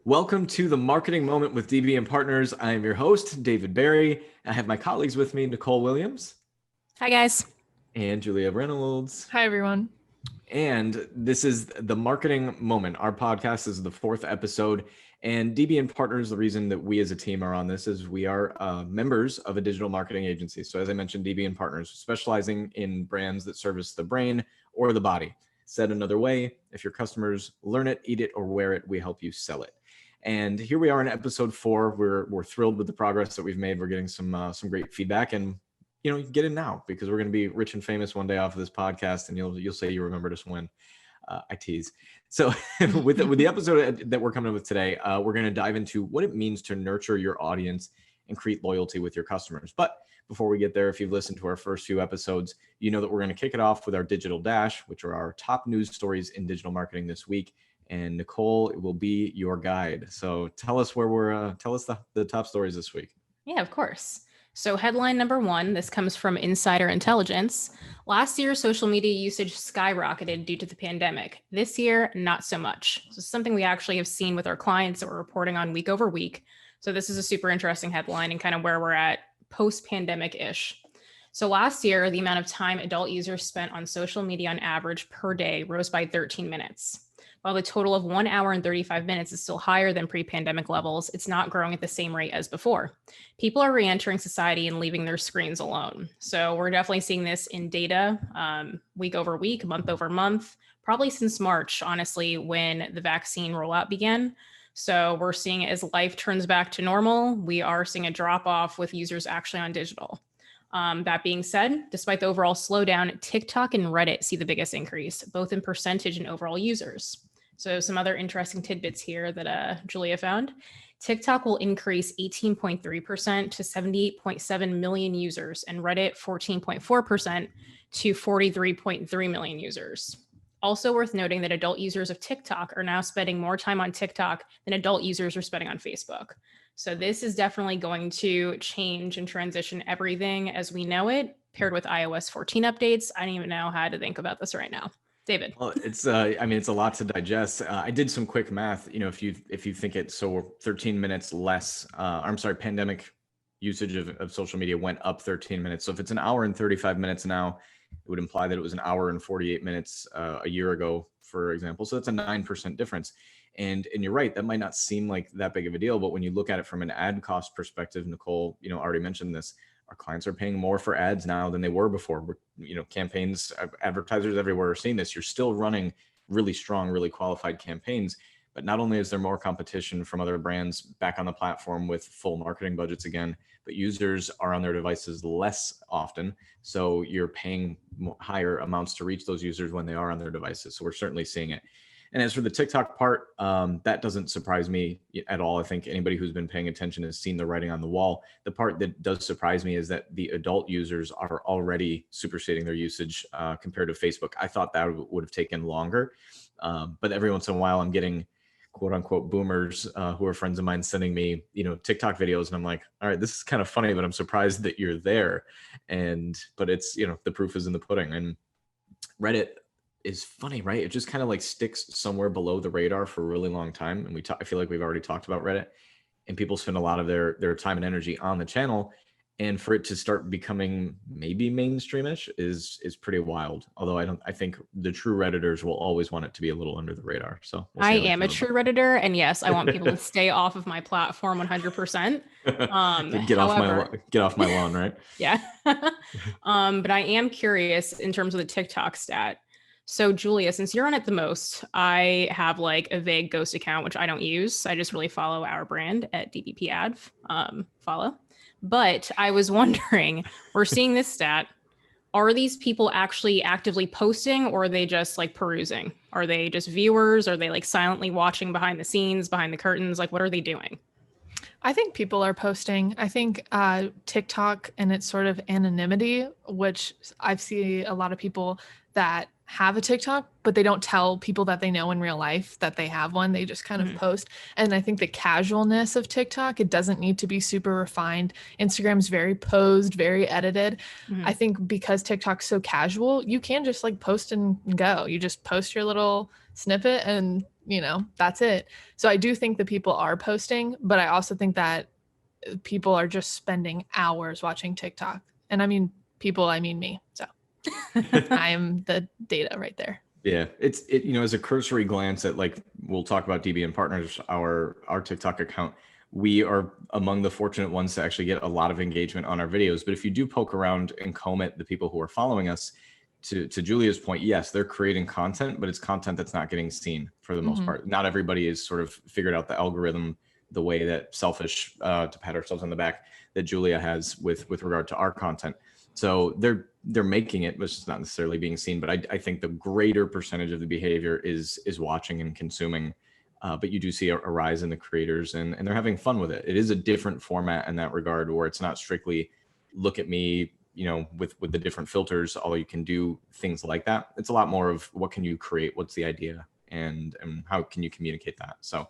Welcome to the Marketing Moment with DB and Partners. I am your host, David Barry. I have my colleagues with me, Nicole Williams. Hi, guys. And Julia Reynolds. Hi, everyone. And this is the Marketing Moment. Our podcast is the 4th episode. And DB and Partners, the reason that we as a team are on this is we are members of a digital marketing agency. So as I mentioned, DB and Partners, specializing in brands that service the brain or the body. Said another way, if your customers learn it, eat it, or wear it, we help you sell it. And here we are in episode 4. We're thrilled with the progress that we've made. We're getting some great feedback, and get in now because we're going to be rich and famous one day off of this podcast, and you'll say you remembered us when. I tease. So with the episode that we're coming up with today, we're going to dive into what it means to nurture your audience and create loyalty with your customers. But before we get there, if you've listened to our first few episodes, you know that we're going to kick it off with our Digital Dash, which are our top news stories in digital marketing this week. And Nicole will be your guide. So tell us tell us the top stories this week. Yeah, of course. So headline number 1, this comes from Insider Intelligence. Last year, social media usage skyrocketed due to the pandemic. This year, not so much. So something we actually have seen with our clients that we're reporting on week over week. So this is a super interesting headline and kind of where we're at post-pandemic-ish. So last year, the amount of time adult users spent on social media on average per day rose by 13 minutes. While the total of 1 hour and 35 minutes is still higher than pre-pandemic levels, it's not growing at the same rate as before. People are re-entering society and leaving their screens alone. So we're definitely seeing this in data week over week, month over month, probably since March, honestly, when the vaccine rollout began. So we're seeing it as life turns back to normal. We are seeing a drop off with users actually on digital. That being said, despite the overall slowdown, TikTok and Reddit see the biggest increase, both in percentage and overall users. So some other interesting tidbits here that Julia found. TikTok will increase 18.3% to 78.7 million users, and Reddit 14.4% to 43.3 million users. Also worth noting that adult users of TikTok are now spending more time on TikTok than adult users are spending on Facebook. So this is definitely going to change and transition everything as we know it, paired with iOS 14 updates. I don't even know how to think about this right now. David. Well, it's a lot to digest. I did some quick math. If you think it, so 13 minutes less, pandemic usage of social media went up 13 minutes. So if it's an hour and 35 minutes now, it would imply that it was an hour and 48 minutes a year ago, for example. So that's a 9% difference. And you're right, that might not seem like that big of a deal, but when you look at it from an ad cost perspective, Nicole, already mentioned this, our clients are paying more for ads now than they were before. Campaigns, advertisers everywhere are seeing this. You're still running really strong, really qualified campaigns, but not only is there more competition from other brands back on the platform with full marketing budgets again, but users are on their devices less often. So you're paying higher amounts to reach those users when they are on their devices. So we're certainly seeing it. And as for the TikTok part, that doesn't surprise me at all. I think anybody who's been paying attention has seen the writing on the wall. The part that does surprise me is that the adult users are already superseding their usage compared to Facebook. I thought that would have taken longer. But every once in a while, I'm getting quote unquote boomers who are friends of mine sending me, TikTok videos. And I'm like, all right, this is kind of funny, but I'm surprised that you're there. But it's, the proof is in the pudding. And Reddit is funny, right? It just kind of like sticks somewhere below the radar for a really long time. And I feel like we've already talked about Reddit, and people spend a lot of their time and energy on the channel. And for it to start becoming maybe mainstreamish is pretty wild. Although I think the true Redditors will always want it to be a little under the radar. So I am a true Redditor, and yes, I want people to stay off of my platform 100%. Get off my lawn, right? Yeah. But I am curious in terms of the TikTok stat. So Julia, since you're on it the most, I have like a vague ghost account, which I don't use. I just really follow our brand at DBPAdv, follow. But I was wondering, we're seeing this stat. Are these people actually actively posting, or are they just like perusing? Are they just viewers? Are they like silently watching behind the scenes, behind the curtains? Like, what are they doing? I think people are posting. I think TikTok and its sort of anonymity, which I see a lot of people that have a TikTok, but they don't tell people that they know in real life that they have one. They just kind of post. And I think the casualness of TikTok, it doesn't need to be super refined. Instagram's very posed, very edited. I think because TikTok's so casual, you can just like post and go. You just post your little snippet and that's it. So I do think that people are posting, but I also think that people are just spending hours watching TikTok. And I mean people, I mean me. So I am the data right there. Yeah, as a cursory glance at, like, we'll talk about DB and Partners, our TikTok account, we are among the fortunate ones to actually get a lot of engagement on our videos. But if you do poke around and comb at the people who are following us, to Julia's point, yes, they're creating content, but it's content that's not getting seen for the most part. Not everybody is sort of figured out the algorithm the way that selfish, to pat ourselves on the back, that Julia has with regard to our content. So they're making it, but it's just not necessarily being seen. But I think the greater percentage of the behavior is watching and consuming. But you do see a rise in the creators, and they're having fun with it. It is a different format in that regard, where it's not strictly look at me, with the different filters, although you can do things like that. It's a lot more of what can you create, what's the idea, and how can you communicate that. So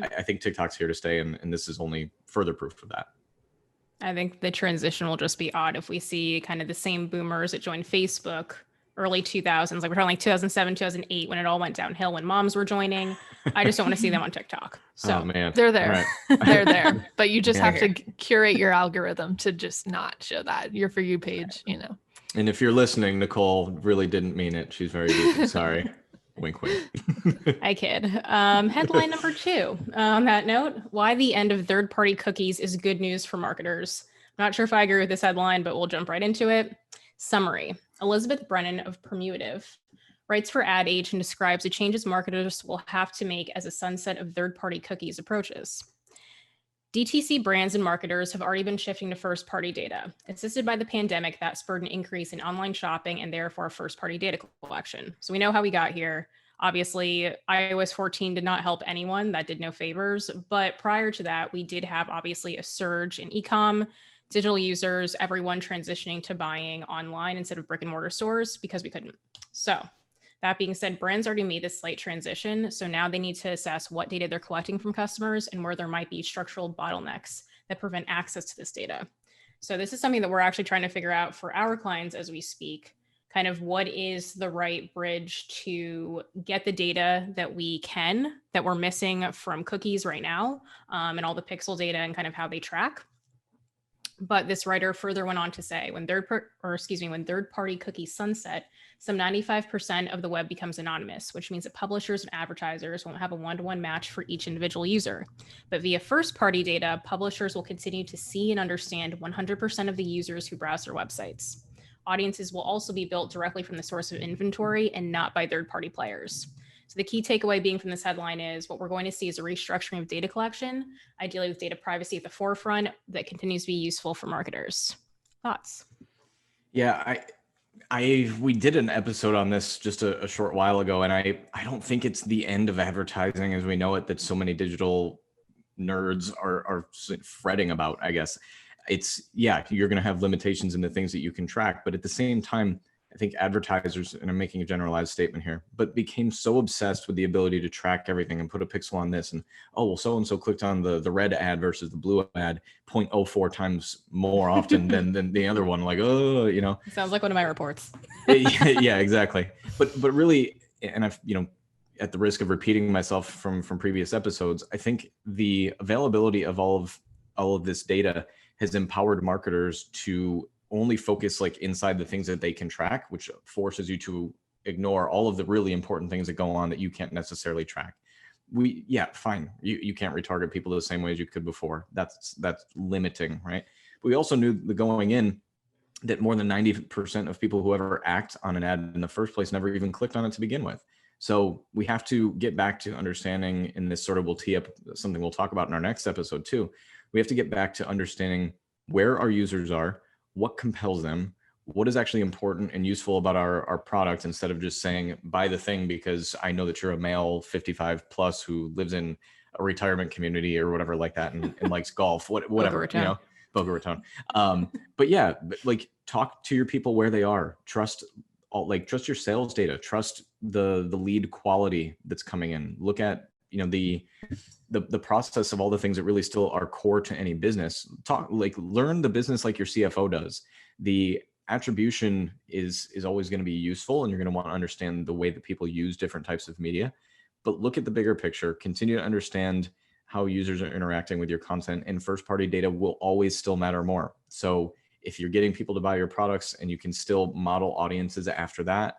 I think TikTok's here to stay, and this is only further proof of that. I think the transition will just be odd if we see kind of the same boomers that joined Facebook early 2000s, like we're talking like 2007, 2008, when it all went downhill, when moms were joining. I just don't want to see them on TikTok. So Oh, man. They're there. Right. They're there. But you just Yeah. have to curate your algorithm to just not show that. Your For You page, And if you're listening, Nicole really didn't mean it. She's very deep. Sorry. Wink, wink. I kid. Headline number 2. On that note, why the end of third-party cookies is good news for marketers. I'm not sure if I agree with this headline, but we'll jump right into it. Summary. Elizabeth Brennan of Permutive writes for Ad Age and describes the changes marketers will have to make as a sunset of third-party cookies approaches. DTC brands and marketers have already been shifting to first-party data. Assisted by the pandemic, that spurred an increase in online shopping and therefore first-party data collection. So we know how we got here. Obviously, iOS 14 did not help anyone. That did no favors. But prior to that, we did have obviously a surge in ecomm, digital users, everyone transitioning to buying online instead of brick and mortar stores because we couldn't. So that being said, brands already made this slight transition. So now they need to assess what data they're collecting from customers and where there might be structural bottlenecks that prevent access to this data. So this is something that we're actually trying to figure out for our clients as we speak. Kind of what is the right bridge to get the data that we're missing from cookies right now, and all the pixel data and kind of how they track. But this writer further went on to say, when third-party cookies sunset, some 95% of the web becomes anonymous, which means that publishers and advertisers won't have a one-to-one match for each individual user. But via first-party data, publishers will continue to see and understand 100% of the users who browse their websites. Audiences will also be built directly from the source of inventory and not by third-party players. So the key takeaway being from this headline is what we're going to see is a restructuring of data collection, ideally with data privacy at the forefront, that continues to be useful for marketers. Thoughts? Yeah, we did an episode on this just a short while ago, and I don't think it's the end of advertising as we know it that so many digital nerds are fretting about, I guess. You're going to have limitations in the things that you can track, but at the same time, I think advertisers, and I'm making a generalized statement here, but became so obsessed with the ability to track everything and put a pixel on this, and so-and-so clicked on the red ad versus the blue ad 0.04 times more often than the other one. Like, Sounds like one of my reports. Yeah, exactly. But really, and I've, at the risk of repeating myself from previous episodes, I think the availability of all of this data has empowered marketers to only focus like inside the things that they can track, which forces you to ignore all of the really important things that go on that you can't necessarily track. Fine. You can't retarget people the same way as you could before. That's limiting, right? But we also knew going in that more than 90% of people who ever act on an ad in the first place never even clicked on it to begin with. So we have to get back to understanding, and this sort of will tee up something we'll talk about in our next episode too. We have to get back to understanding where our users are, what compels them, what is actually important and useful about our product, instead of just saying buy the thing because I know that you're a male 55 plus who lives in a retirement community or whatever like that and likes golf, whatever, Boca Raton. But talk to your people where they are. Trust your sales data, trust the lead quality that's coming in. Look at, the process of all the things that really still are core to any business. Learn the business like your CFO does. The attribution is always going to be useful, and you're going to want to understand the way that people use different types of media. but look at the bigger picture, continue to understand how users are interacting with your content, and first party data will always still matter more. So if you're getting people to buy your products and you can still model audiences after that,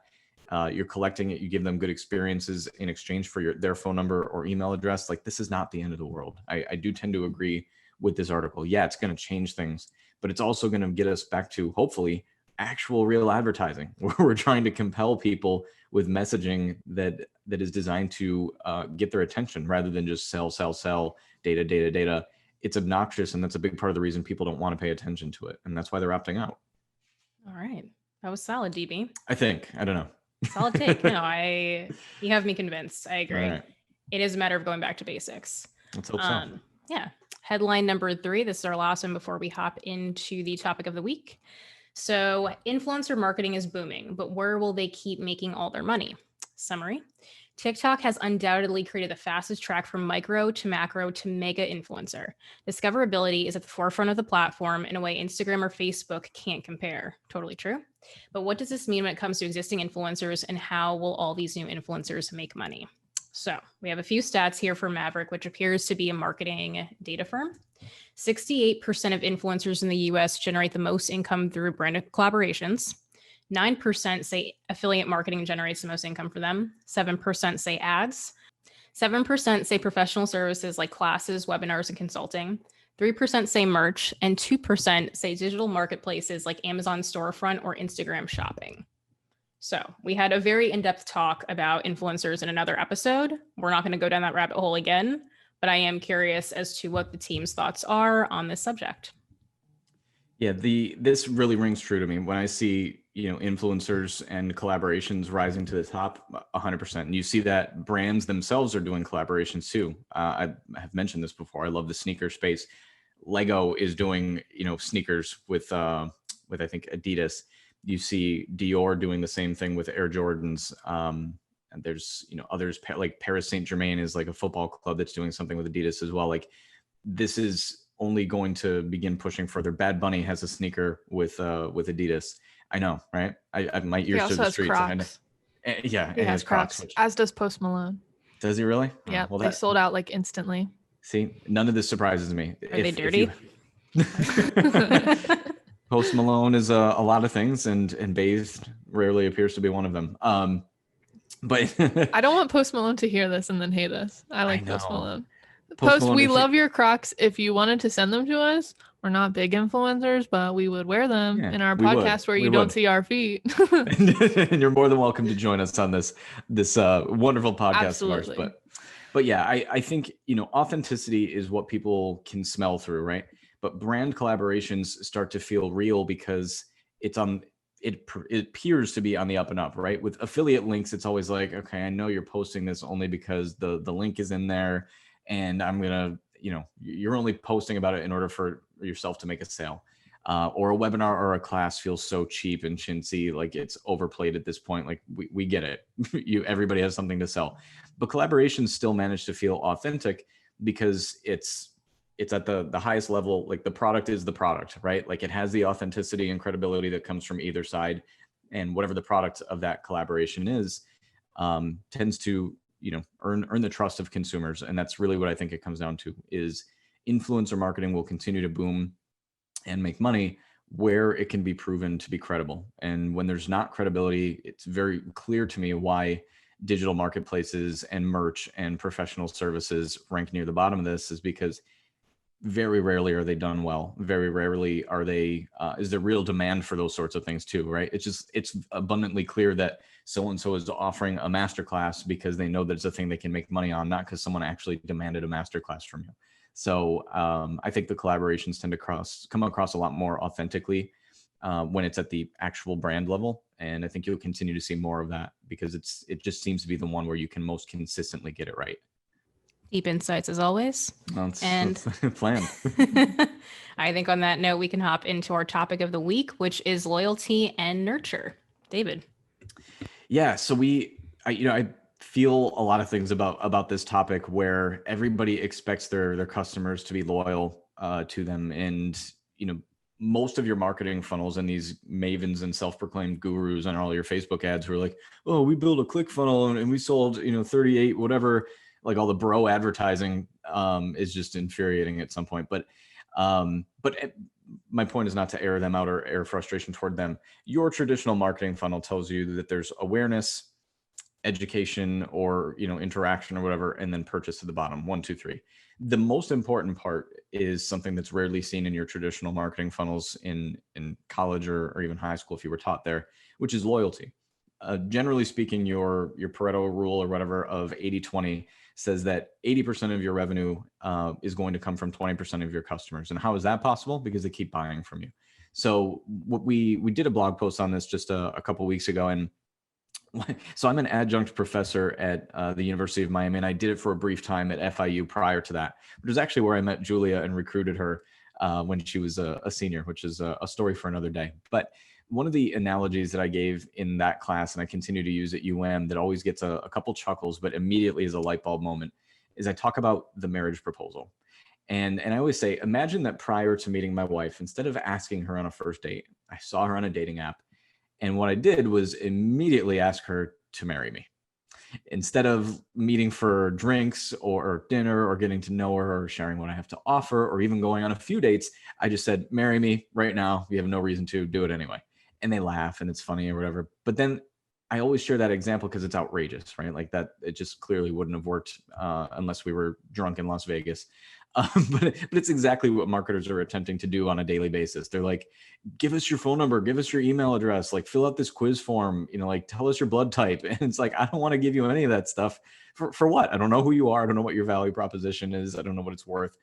you're collecting it, you give them good experiences in exchange for their phone number or email address, like this is not the end of the world. I do tend to agree with this article. Yeah, it's going to change things, but it's also going to get us back to hopefully actual real advertising, where we're trying to compel people with messaging that is designed to get their attention rather than just sell, data. It's obnoxious, and that's a big part of the reason people don't want to pay attention to it, and that's why they're opting out. All right, that was solid, DB. I think. I don't know. Solid take. No, you have me convinced. I agree. Right. It is a matter of going back to basics. Let's hope so. Yeah. Headline number 3. This is our last one before we hop into the topic of the week. So influencer marketing is booming, but where will they keep making all their money? Summary. TikTok has undoubtedly created the fastest track from micro to macro to mega influencer. Discoverability is at the forefront of the platform in a way Instagram or Facebook can't compare. Totally true. But what does this mean when it comes to existing influencers, and how will all these new influencers make money? So we have a few stats here for Maverick, which appears to be a marketing data firm. 68% of influencers in the US generate the most income through branded collaborations. 9% say affiliate marketing generates the most income for them. 7% say ads. 7% say professional services like classes, webinars, and consulting. 3% say merch, and 2% say digital marketplaces like Amazon storefront or Instagram shopping. So we had a very in-depth talk about influencers in another episode. We're not going to go down that rabbit hole again, but I am curious as to what the team's thoughts are on this subject. Yeah, this really rings true to me when I see, influencers and collaborations rising to the top 100%. And you see that brands themselves are doing collaborations too. I have mentioned this before. I love the sneaker space. Lego is doing, sneakers with I think Adidas. You see Dior doing the same thing with Air Jordans. And there's, others like Paris Saint-Germain is like a football club that's doing something with Adidas as well. Like this is only going to begin pushing further. Bad Bunny has a sneaker with Adidas. I know, right? I my ears to the streets. Crocs. Yeah, he has Crocs, as does Post Malone. Does he really? Yeah, well, they sold out like instantly. See, none of this surprises me. Are they dirty? Post Malone is a lot of things, and bathed rarely appears to be one of them. But I don't want Post Malone to hear this and then hate us. I like Post Malone. Post, we love your Crocs. If you wanted to send them to us, we're not big influencers, but we would wear them in our podcast where you don't see our feet. And you're more than welcome to join us on this wonderful podcast. Absolutely. Of ours. But yeah, I think, authenticity is what people can smell through, right? But brand collaborations start to feel real because it appears to be on the up and up, right? With affiliate links, it's always like, okay, I know you're posting this only because the link is in there, and I'm gonna, you're only posting about it in order for yourself to make a sale. Or a webinar or a class feels so cheap and chintzy, like it's overplayed at this point. Like we get it. Everybody has something to sell, but collaborations still manage to feel authentic because it's at the highest level. Like the product is the product, right? Like it has the authenticity and credibility that comes from either side, and whatever the product of that collaboration is, tends to, earn the trust of consumers. And that's really what I think it comes down to, is influencer marketing will continue to boom and make money where it can be proven to be credible. And when there's not credibility, it's very clear to me why digital marketplaces and merch and professional services rank near the bottom of this, is because very rarely are they done well. Very rarely are they, is there real demand for those sorts of things too, right? It's abundantly clear that so-and-so is offering a masterclass because they know that it's a thing they can make money on, not because someone actually demanded a masterclass from you. So I think the collaborations tend to come across a lot more authentically when it's at the actual brand level. And I think you'll continue to see more of that because it just seems to be the one where you can most consistently get it right. Deep insights as always. That's planned. I think on that note, we can hop into our topic of the week, which is loyalty and nurture. David. Yeah. So I feel a lot of things about this topic where everybody expects their customers to be loyal to them. And, most of your marketing funnels and these mavens and self-proclaimed gurus on all your Facebook ads who are like, oh, we built a click funnel and we sold, 38, whatever, like all the bro advertising is just infuriating at some point. But my point is not to air them out or air frustration toward them. Your traditional marketing funnel tells you that there's awareness, education, or interaction or whatever, and then purchase to the bottom. 1, 2, 3. The most important part is something that's rarely seen in your traditional marketing funnels in college or even high school if you were taught there, which is loyalty. Generally speaking, your Pareto rule or whatever of 80-20 says that 80% of your revenue is going to come from 20% of your customers. And how is that possible? Because they keep buying from you. So what we did a blog post on this just a couple of weeks ago, and so I'm an adjunct professor at the University of Miami, and I did it for a brief time at FIU prior to that. It was actually where I met Julia and recruited her when she was a senior, which is a story for another day. But one of the analogies that I gave in that class, and I continue to use at that always gets a couple chuckles, but immediately is a light bulb moment, is I talk about the marriage proposal. And I always say, imagine that prior to meeting my wife, instead of asking her on a first date, I saw her on a dating app. And what I did was immediately ask her to marry me. Instead of meeting for drinks or dinner or getting to know her or sharing what I have to offer or even going on a few dates, I just said, marry me right now. You have no reason to do it anyway. And they laugh and it's funny or whatever. But then I always share that example because it's outrageous, right? Like that, it just clearly wouldn't have worked unless we were drunk in Las Vegas. But it's exactly what marketers are attempting to do on a daily basis. They're like, give us your phone number, give us your email address, like fill out this quiz form, like tell us your blood type. And it's like, I don't want to give you any of that stuff for what? I don't know who you are. I don't know what your value proposition is. I don't know what it's worth.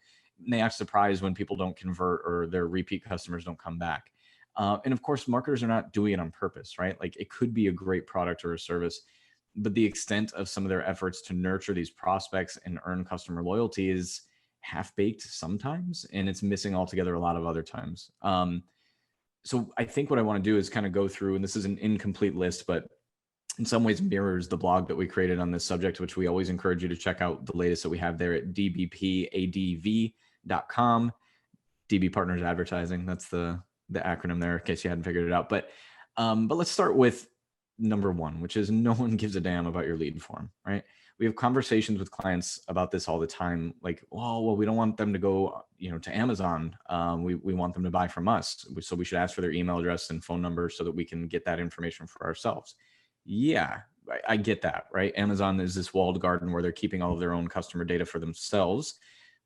And they act surprised when people don't convert or their repeat customers don't come back. And of course, marketers are not doing it on purpose, right? Like it could be a great product or a service, but the extent of some of their efforts to nurture these prospects and earn customer loyalty is half-baked sometimes, and it's missing altogether a lot of other times. So I think what I want to do is kind of go through, and this is an incomplete list, but in some ways mirrors the blog that we created on this subject, which we always encourage you to check out the latest that we have there at dbpadv.com. DB Partners Advertising. That's the acronym there in case you hadn't figured it out. But let's start with number 1, which is no one gives a damn about your lead form, right? We have conversations with clients about this all the time. Like, oh, well, we don't want them to go, to Amazon. We want them to buy from us. So we should ask for their email address and phone number so that we can get that information for ourselves. Yeah, I get that, right? Amazon is this walled garden where they're keeping all of their own customer data for themselves.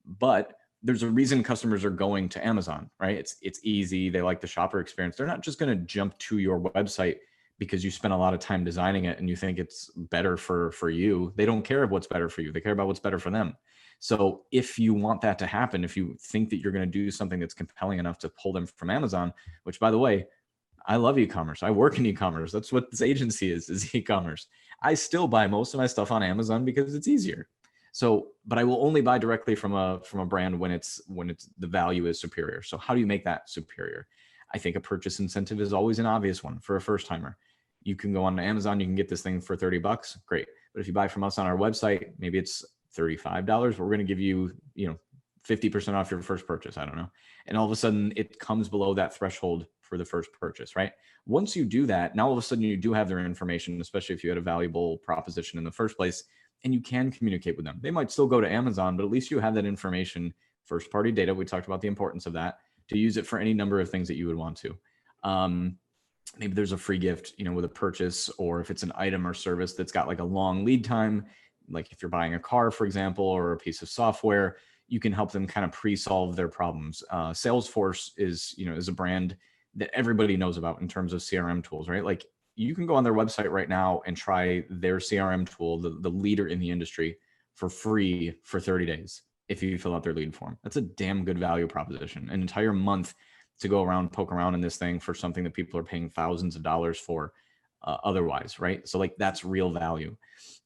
But there's a reason customers are going to Amazon, right? It's easy. They like the shopper experience. They're not just going to jump to your website because you spent a lot of time designing it and you think it's better for you. They don't care what's better for you. They care about what's better for them. So if you want that to happen, if you think that you're going to do something that's compelling enough to pull them from Amazon, which by the way, I love e-commerce. I work in e-commerce. That's what this agency is e-commerce. I still buy most of my stuff on Amazon because it's easier. So, but I will only buy directly from a brand when it's the value is superior. So how do you make that superior? I think a purchase incentive is always an obvious one for a first timer. You can go on Amazon, you can get this thing for $30. Great. But if you buy from us on our website, maybe it's $35, but we're going to give you, 50% off your first purchase. I don't know. And all of a sudden it comes below that threshold for the first purchase, right? Once you do that, now all of a sudden you do have their information, especially if you had a valuable proposition in the first place, and you can communicate with them. They might still go to Amazon, but at least you have that information, first party data. We talked about the importance of that, to use it for any number of things that you would want to. Maybe there's a free gift, with a purchase, or if it's an item or service that's got like a long lead time, like if you're buying a car, for example, or a piece of software, you can help them kind of pre-solve their problems. Salesforce is a brand that everybody knows about in terms of CRM tools, right? Like you can go on their website right now and try their CRM tool, the leader in the industry, for free for 30 days if you fill out their lead form. That's a damn good value proposition. An entire month to go around, poke around in this thing for something that people are paying thousands of dollars for otherwise, right? So like that's real value.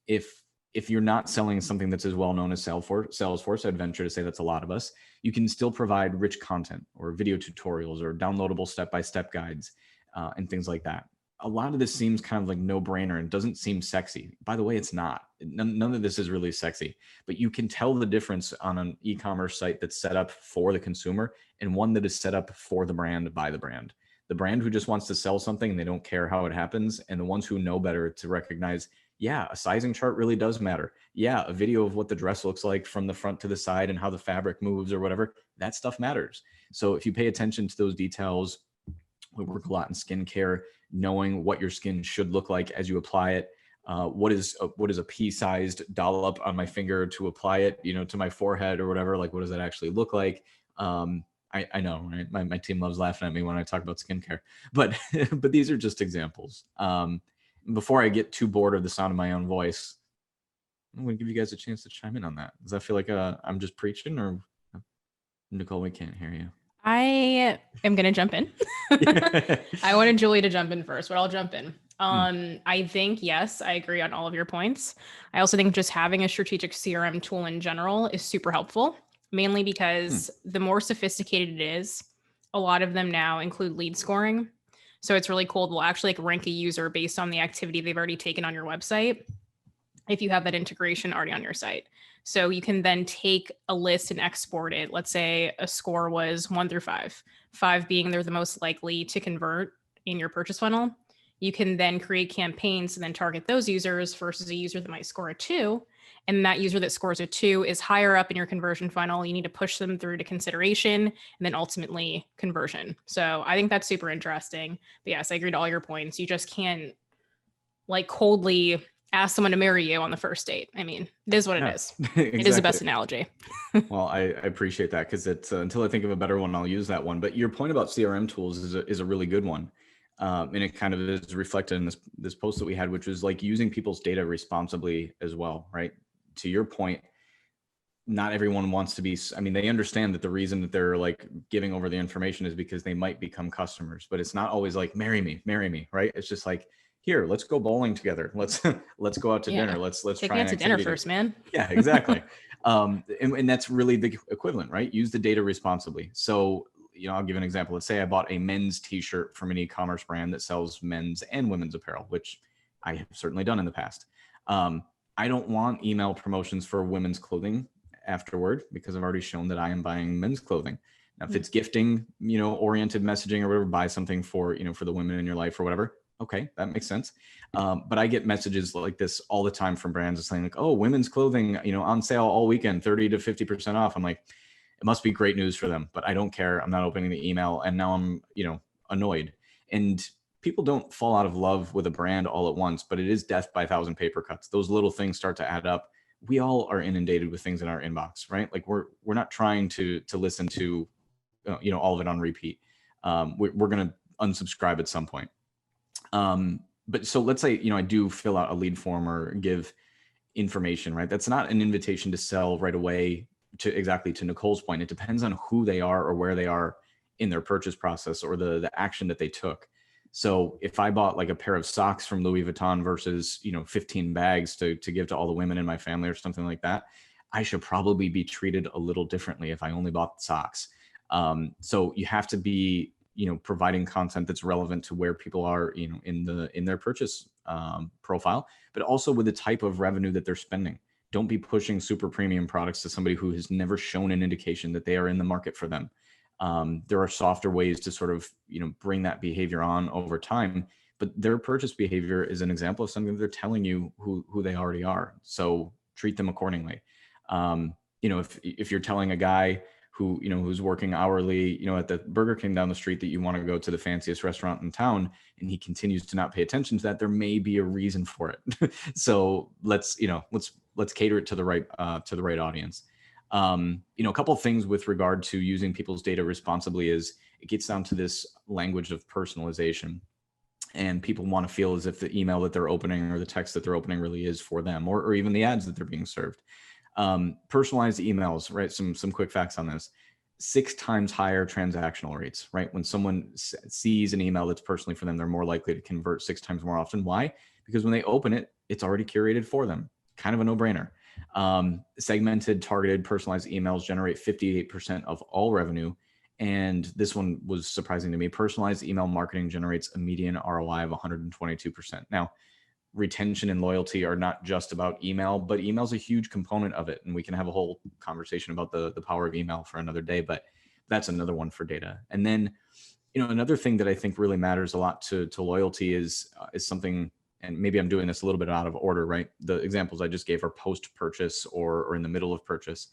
If you're not selling something that's as well known as Salesforce, I'd venture to say that's a lot of us, you can still provide rich content or video tutorials or downloadable step-by-step guides and things like that. a lot of this seems kind of like no brainer and doesn't seem sexy. By the way, it's not. None of this is really sexy, but you can tell the difference on an e-commerce site that's set up for the consumer and one that is set up for the brand by the brand. The brand who just wants to sell something and they don't care how it happens, and the ones who know better to recognize, yeah, a sizing chart really does matter. Yeah, a video of what the dress looks like from the front to the side and how the fabric moves or whatever, that stuff matters. So if you pay attention to those details, we work a lot in skincare, knowing what your skin should look like as you apply it. What is a pea-sized dollop on my finger to apply it, to my forehead or whatever? Like, what does that actually look like? I know, right? My team loves laughing at me when I talk about skincare, but but these are just examples. Before I get too bored of the sound of my own voice, I'm going to give you guys a chance to chime in on that. Does that feel like I'm just preaching, or Nicole, we can't hear you? I am going to jump in. I wanted Julie to jump in first, but I'll jump in. I think, yes, I agree on all of your points. I also think just having a strategic CRM tool in general is super helpful, mainly because the more sophisticated it is, a lot of them now include lead scoring. So it's really cool. We'll actually like rank a user based on the activity they've already taken on your website, if you have that integration already on your site. So you can then take a list and export it. Let's say a score was 1 through 5, 5 being they're the most likely to convert in your purchase funnel. You can then create campaigns and then target those users versus a user that might score a 2. And that user that scores a 2 is higher up in your conversion funnel. You need to push them through to consideration and then ultimately conversion. So I think that's super interesting. But yes, I agree to all your points. You just can't like coldly ask someone to marry you on the first date. I mean, it is what it is. Exactly. It is the best analogy. Well, I appreciate that, because it's until I think of a better one, I'll use that one. But your point about CRM tools is a really good one. And it kind of is reflected in this post that we had, which was like using people's data responsibly as well, right? To your point, not everyone wants to be, I mean, they understand that the reason that they're like giving over the information is because they might become customers, but it's not always like, marry me, right? It's just like, here, let's go bowling together. Let's go out to dinner. Let's take try me out to dinner first, man. Yeah, exactly. And that's really the equivalent, right? Use the data responsibly. So, I'll give an example. Let's say I bought a men's t-shirt from an e-commerce brand that sells men's and women's apparel, which I have certainly done in the past. I don't want email promotions for women's clothing afterward, because I've already shown that I am buying men's clothing. Now, if it's gifting, oriented messaging or whatever, buy something for, for the women in your life or whatever. Okay, that makes sense. But I get messages like this all the time from brands saying like, oh, women's clothing, on sale all weekend, 30 to 50% off. I'm like, it must be great news for them, but I don't care. I'm not opening the email. And now I'm, annoyed. And people don't fall out of love with a brand all at once, but it is death by 1,000 paper cuts. Those little things start to add up. We all are inundated with things in our inbox, right? Like we're not trying to listen to, all of it on repeat. We're going to unsubscribe at some point. But so let's say, I do fill out a lead form or give information, right? That's not an invitation to sell right away. To Nicole's point, it depends on who they are or where they are in their purchase process or the action that they took. So if I bought like a pair of socks from Louis Vuitton versus, 15 bags to give to all the women in my family or something like that, I should probably be treated a little differently if I only bought socks. So you have to be, providing content that's relevant to where people are, in their purchase profile, but also with the type of revenue that they're spending. Don't be pushing super premium products to somebody who has never shown an indication that they are in the market for them. There are softer ways to sort of, bring that behavior on over time, but their purchase behavior is an example of something that they're telling you who they already are. So treat them accordingly. If you're telling a guy who, who's working hourly, at the Burger King down the street that you want to go to the fanciest restaurant in town, and he continues to not pay attention to that, there may be a reason for it. So let's cater it to the right audience. A couple of things with regard to using people's data responsibly is it gets down to this language of personalization, and people want to feel as if the email that they're opening or the text that they're opening really is for them, or even the ads that they're being served. Personalized emails, right? Some quick facts on this. 6 times higher transactional rates, right? When someone sees an email that's personally for them, they're more likely to convert 6 times more often. Why? Because when they open it, it's already curated for them. Kind of a no-brainer. Segmented, targeted, personalized emails generate 58% of all revenue And this one was surprising to me. Personalized email marketing generates a median ROI of 122%. Now, retention and loyalty are not just about email, but email is a huge component of it. And we can have a whole conversation about the power of email for another day, but that's another one for data. And then, another thing that I think really matters a lot to loyalty is something, and maybe I'm doing this a little bit out of order, right? The examples I just gave are post-purchase or in the middle of purchase.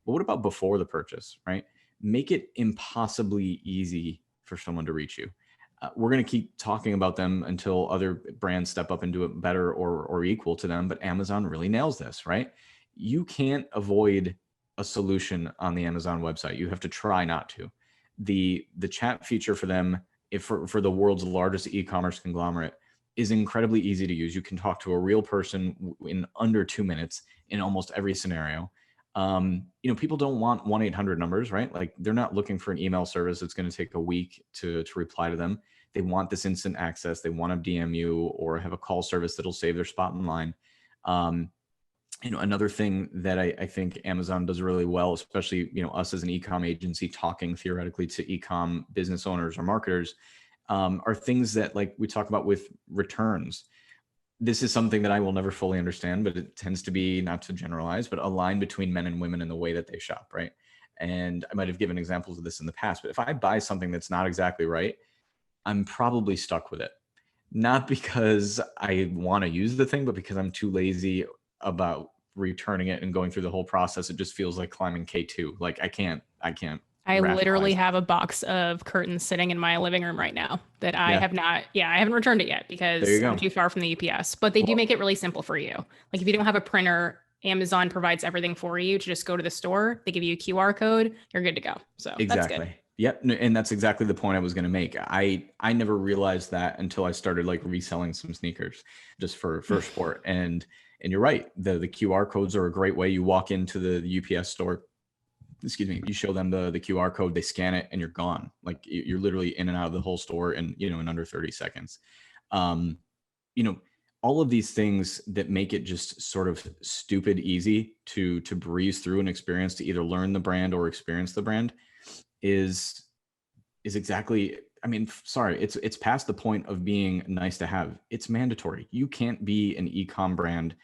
But what about before the purchase, right? Make it impossibly easy for someone to reach you. We're going to keep talking about them until other brands step up and do it better or equal to them. But Amazon really nails this, right? You can't avoid a solution on the Amazon website. You have to try not to. The chat feature for them, for the world's largest e-commerce conglomerate, is incredibly easy to use. You can talk to a real person in under 2 minutes in almost every scenario. People don't want 1-800 numbers, right? Like, they're not looking for an email service that's going to take a week to reply to them. They want this instant access. They want to DM you or have a call service that'll save their spot in line. Another thing that I think Amazon does really well, especially, us as an e-com agency talking theoretically to e-com business owners or marketers, are things that, like we talk about with returns. This is something that I will never fully understand, but it tends to be, not to generalize, but a line between men and women in the way that they shop, right? And I might have given examples of this in the past, but if I buy something that's not exactly right, I'm probably stuck with it. Not because I want to use the thing, but because I'm too lazy about returning it and going through the whole process. It just feels like climbing K2. Like, I can't. I literally rationalize it. have a box of curtains sitting in my living room right now that I have not, I haven't returned it yet because There you go. I'm too far from the UPS, but they do make it really simple for you. Like, if you don't have a printer, Amazon provides everything for you to just go to the store. They give you a QR code. You're good to go. So that's good. Yep. And that's exactly the point I was going to make. I never realized that until I started like reselling some sneakers just for sport. And you're right. The QR codes are a great way. You walk into the UPS store, you show them the QR code, they scan it, and you're gone. Like, you're literally in and out of the whole store in under 30 seconds. All of these things that make it just sort of stupid easy to breeze through an experience, to either learn the brand or experience the brand, is exactly, it's past the point of being nice to have. It's mandatory. You can't be an e-com brand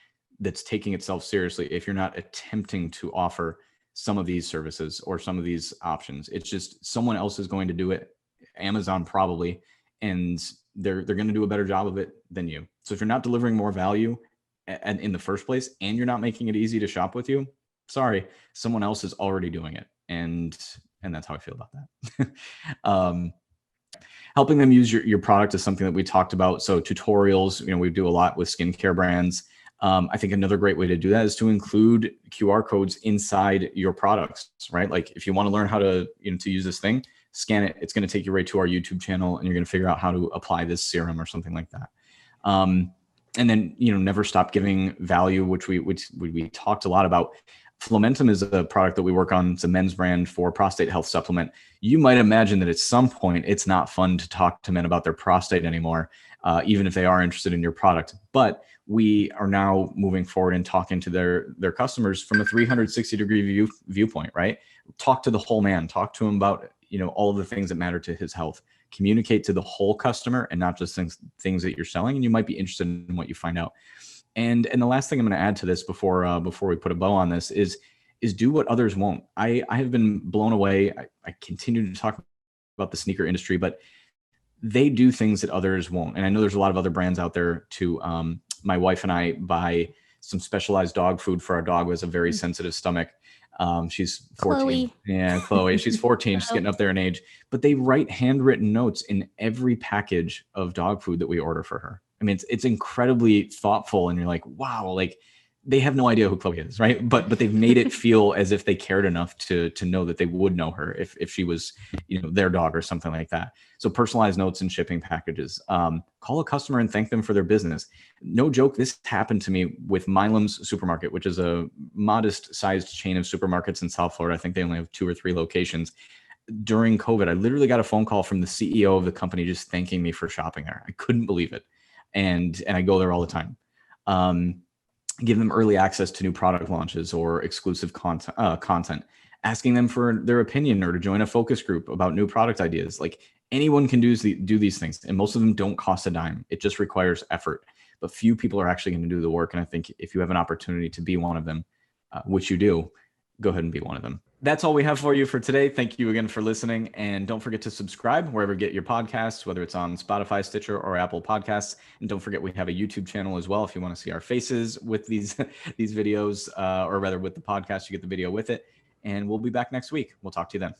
that's taking itself seriously if you're not attempting to offer some of these services or some of these options. It's just someone else is going to do it, Amazon probably, and they're going to do a better job of it than you. So if you're not delivering more value and in the first place, and you're not making it easy to shop with you, sorry, someone else is already doing it. And that's how I feel about that. Helping them use your product is something that we talked about. So tutorials, we do a lot with skincare brands. I think another great way to do that is to include QR codes inside your products, right? Like, if you want to learn how to, to use this thing, scan it. It's going to take you right to our YouTube channel, and you're going to figure out how to apply this serum or something like that. And then, never stop giving value, which we talked a lot about. Flomentum is a product that we work on. It's a men's brand for prostate health supplement. You might imagine that at some point it's not fun to talk to men about their prostate anymore, even if they are interested in your product. But we are now moving forward and talking to their customers from a 360-degree viewpoint, right? Talk to the whole man. Talk to him about all of the things that matter to his health. Communicate to the whole customer and not just things that you're selling. And you might be interested in what you find out. And the last thing I'm going to add to this before we put a bow on this is do what others won't. I have been blown away. I continue to talk about the sneaker industry, but they do things that others won't. And I know there's a lot of other brands out there too. My wife and I buy some specialized dog food for our dog who has a very sensitive stomach. She's 14. Chloe. Yeah, Chloe. She's 14. She's getting up there in age. But they write handwritten notes in every package of dog food that we order for her. I mean, it's incredibly thoughtful, and you're like, wow, like, they have no idea who Chloe is, right? But they've made it feel as if they cared enough to know that they would know her if she was, their dog or something like that. So personalized notes and shipping packages. Call a customer and thank them for their business. No joke, this happened to me with Milam's Supermarket, which is a modest-sized chain of supermarkets in South Florida. I think they only have 2 or 3 locations. During COVID, I literally got a phone call from the CEO of the company just thanking me for shopping there. I couldn't believe it. And I go there all the time. give them early access to new product launches or exclusive content, asking them for their opinion or to join a focus group about new product ideas. Like anyone can do these things, and most of them don't cost a dime. It just requires effort, but few people are actually going to do the work. And I think if you have an opportunity to be one of them, which you do, go ahead and be one of them. That's all we have for you for today. Thank you again for listening. And don't forget to subscribe wherever you get your podcasts, whether it's on Spotify, Stitcher, or Apple Podcasts. And don't forget, we have a YouTube channel as well. If you want to see our faces with these videos, or rather with the podcast, you get the video with it. And we'll be back next week. We'll talk to you then.